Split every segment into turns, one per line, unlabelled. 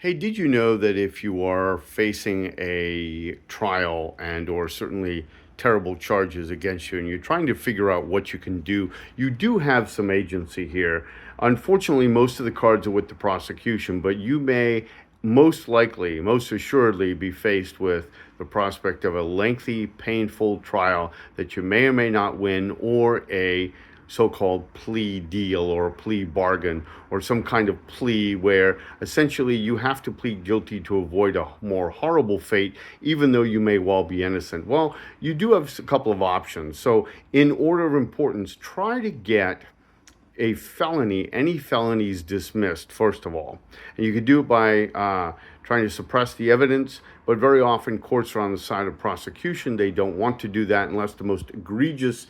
Hey, did you know that if you are facing a trial and or certainly terrible charges against you and you're trying to figure out what you can do, you do have some agency here. Unfortunately, most of the cards are with the prosecution, but you may most likely, most assuredly be faced with the prospect of a lengthy, painful trial that you may or may not win, or a so-called plea deal or a plea bargain or some kind of plea where essentially you have to plead guilty to avoid a more horrible fate, even though you may well be innocent. Well, you do have a couple of options. So in order of importance, try to get a felony, any felonies dismissed, first of all. And you can do it by trying to suppress the evidence, but very often courts are on the side of prosecution. They don't want to do that unless the most egregious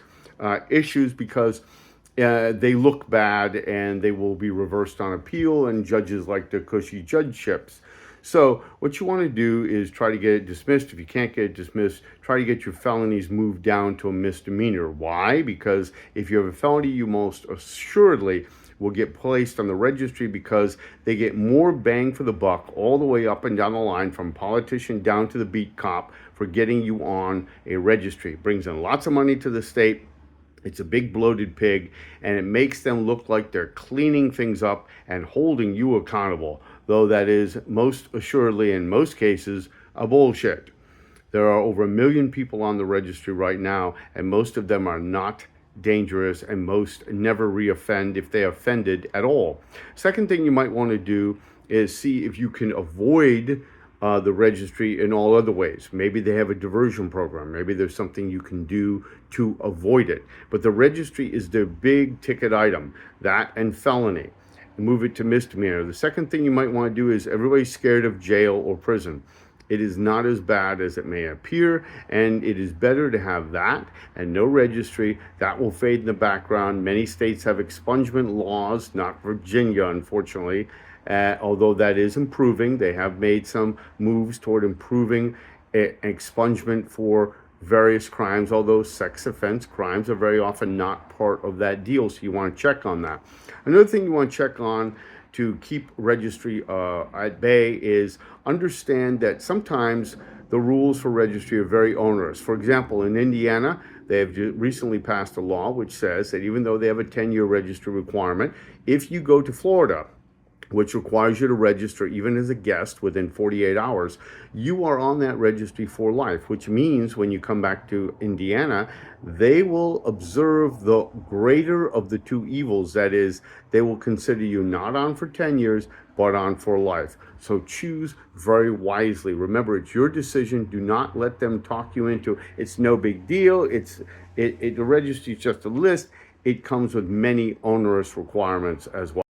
issues, because they look bad and they will be reversed on appeal, and judges like the cushy judgeships. So what you want to do is try to get it dismissed. If you can't get it dismissed, try to get your felonies moved down to a misdemeanor. Why? Because if you have a felony, you most assuredly will get placed on the registry, because they get more bang for the buck all the way up and down the line, from politician down to the beat cop, for getting you on a registry. It brings in lots of money to the state. It's a big bloated pig, and it makes them look like they're cleaning things up and holding you accountable, though that is most assuredly, in most cases, a bullshit. There are over 1 million people on the registry right now, and most of them are not dangerous, and most never reoffend, if they offended at all. Second thing you might want to do is see if you can avoid the registry in all other ways. Maybe they have a diversion program. Maybe there's something you can do to avoid it. But the registry is the big ticket item, that and felony. Move it to misdemeanor. The second thing you might want to do is, everybody's scared of jail or prison. It is not as bad as it may appear, and it is better to have that and no registry. That will fade in the background. Many states have expungement laws, not Virginia, unfortunately. Although that is improving. They have made some moves toward improving expungement for various crimes, although sex offense crimes are very often not part of that deal, so you want to check on that. Another thing you want to check on to keep registry at bay is understand that sometimes the rules for registry are very onerous. For example, in Indiana, they have recently passed a law which says that even though they have a 10-year registry requirement, if you go to Florida, which requires you to register even as a guest within 48 hours, you are on that registry for life, which means when you come back to Indiana, they will observe the greater of the two evils. That is, they will consider you not on for 10 years, but on for life. So choose very wisely. Remember, it's your decision. Do not let them talk you into it's no big deal. The registry is just a list. It comes with many onerous requirements as well.